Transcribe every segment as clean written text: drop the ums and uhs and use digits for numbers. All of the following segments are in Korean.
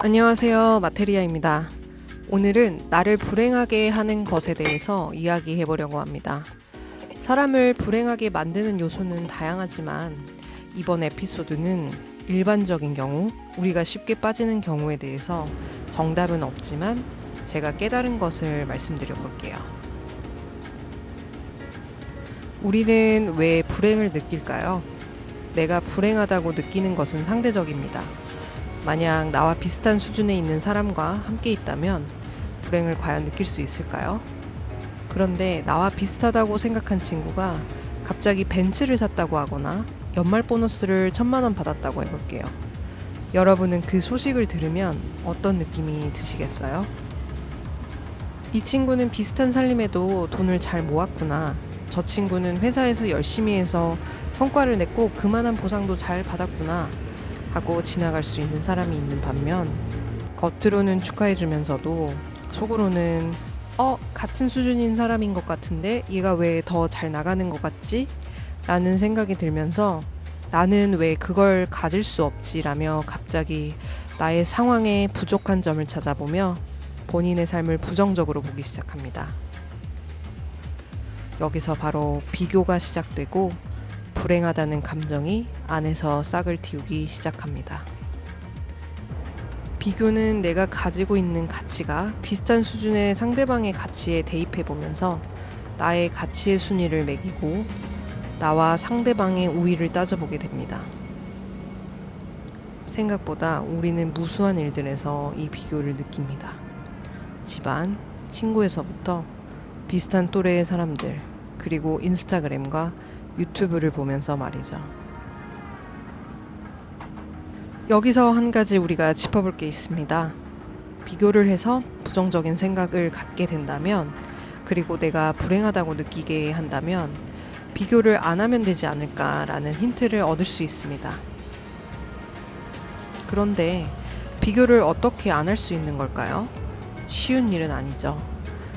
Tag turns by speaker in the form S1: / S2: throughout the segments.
S1: 안녕하세요. 마테리아입니다. 오늘은 나를 불행하게 하는 것에 대해서 이야기해 보려고 합니다. 사람을 불행하게 만드는 요소는 다양하지만 이번 에피소드는 일반적인 경우, 우리가 쉽게 빠지는 경우에 대해서 정답은 없지만 제가 깨달은 것을 말씀드려 볼게요. 우리는 왜 불행을 느낄까요? 내가 불행하다고 느끼는 것은 상대적입니다. 만약 나와 비슷한 수준에 있는 사람과 함께 있다면 불행을 과연 느낄 수 있을까요? 그런데 나와 비슷하다고 생각한 친구가 갑자기 벤츠를 샀다고 하거나 연말 보너스를 1,000만 원 받았다고 해볼게요. 여러분은 그 소식을 들으면 어떤 느낌이 드시겠어요? 이 친구는 비슷한 살림에도 돈을 잘 모았구나. 저 친구는 회사에서 열심히 해서 성과를 냈고 그만한 보상도 잘 받았구나 하고 지나갈 수 있는 사람이 있는 반면, 겉으로는 축하해주면서도 속으로는 같은 수준인 사람인 것 같은데 얘가 왜 더 잘 나가는 것 같지? 라는 생각이 들면서 나는 왜 그걸 가질 수 없지? 라며 갑자기 나의 상황에 부족한 점을 찾아보며 본인의 삶을 부정적으로 보기 시작합니다. 여기서 바로 비교가 시작되고 불행하다는 감정이 안에서 싹을 틔우기 시작합니다. 비교는 내가 가지고 있는 가치가 비슷한 수준의 상대방의 가치에 대입해보면서 나의 가치의 순위를 매기고 나와 상대방의 우위를 따져보게 됩니다. 생각보다 우리는 무수한 일들에서 이 비교를 느낍니다. 집안, 친구에서부터 비슷한 또래의 사람들, 그리고 인스타그램과 유튜브를 보면서 말이죠. 여기서 한 가지 우리가 짚어볼 게 있습니다. 비교를 해서 부정적인 생각을 갖게 된다면, 그리고 내가 불행하다고 느끼게 한다면 비교를 안 하면 되지 않을까라는 힌트를 얻을 수 있습니다. 그런데 비교를 어떻게 안 할 수 있는 걸까요? 쉬운 일은 아니죠.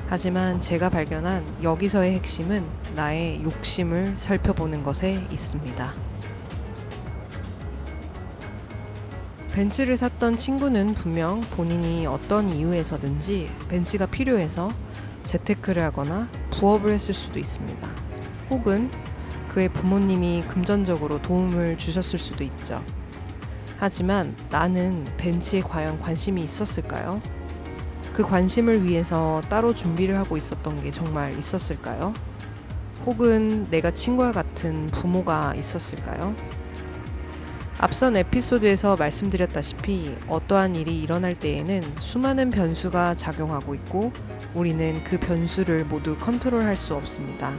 S1: 하지만 제가 발견한 여기서의 핵심은 나의 욕심을 살펴보는 것에 있습니다. 벤츠를 샀던 친구는 분명 본인이 어떤 이유에서든지 벤츠가 필요해서 재테크를 하거나 부업을 했을 수도 있습니다. 혹은 그의 부모님이 금전적으로 도움을 주셨을 수도 있죠. 하지만 나는 벤츠에 과연 관심이 있었을까요? 그 관심을 위해서 따로 준비를 하고 있었던 게 정말 있었을까요? 혹은 내가 친구와 같은 부모가 있었을까요? 앞선 에피소드에서 말씀드렸다시피 어떠한 일이 일어날 때에는 수많은 변수가 작용하고 있고 우리는 그 변수를 모두 컨트롤할 수 없습니다.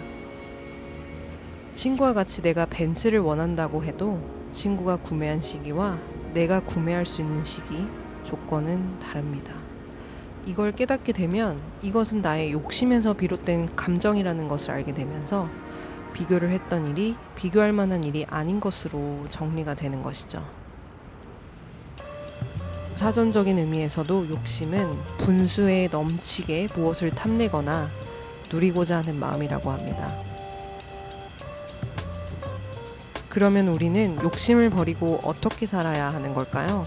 S1: 친구와 같이 내가 벤츠를 원한다고 해도 친구가 구매한 시기와 내가 구매할 수 있는 시기, 조건은 다릅니다. 이걸 깨닫게 되면 이것은 나의 욕심에서 비롯된 감정이라는 것을 알게 되면서 비교를 했던 일이 비교할 만한 일이 아닌 것으로 정리가 되는 것이죠. 사전적인 의미에서도 욕심은 분수에 넘치게 무엇을 탐내거나 누리고자 하는 마음이라고 합니다. 그러면 우리는 욕심을 버리고 어떻게 살아야 하는 걸까요?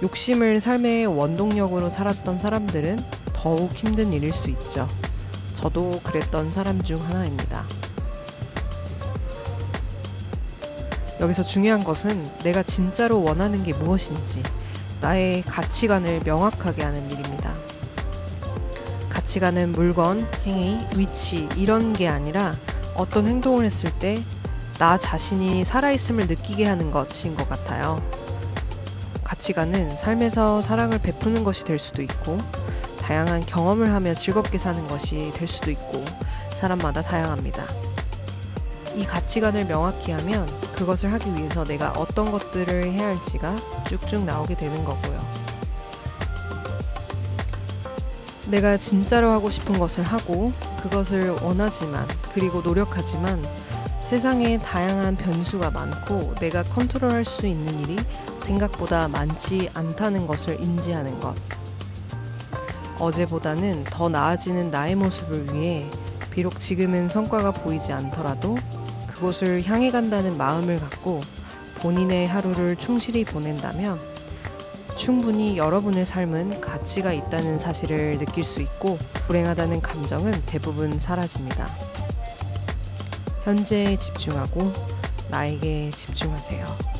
S1: 욕심을 삶의 원동력으로 살았던 사람들은 더욱 힘든 일일 수 있죠. 저도 그랬던 사람 중 하나입니다. 여기서 중요한 것은 내가 진짜로 원하는 게 무엇인지 나의 가치관을 명확하게 하는 일입니다. 가치관은 물건, 행위, 위치 이런 게 아니라 어떤 행동을 했을 때 나 자신이 살아있음을 느끼게 하는 것인 것 같아요. 가치관은 삶에서 사랑을 베푸는 것이 될 수도 있고 다양한 경험을 하며 즐겁게 사는 것이 될 수도 있고 사람마다 다양합니다. 이 가치관을 명확히 하면 그것을 하기 위해서 내가 어떤 것들을 해야 할지가 쭉쭉 나오게 되는 거고요. 내가 진짜로 하고 싶은 것을 하고 그것을 원하지만 그리고 노력하지만 세상에 다양한 변수가 많고 내가 컨트롤할 수 있는 일이 생각보다 많지 않다는 것을 인지하는 것. 어제보다는 더 나아지는 나의 모습을 위해 비록 지금은 성과가 보이지 않더라도 그곳을 향해 간다는 마음을 갖고 본인의 하루를 충실히 보낸다면 충분히 여러분의 삶은 가치가 있다는 사실을 느낄 수 있고 불행하다는 감정은 대부분 사라집니다. 현재에 집중하고 나에게 집중하세요.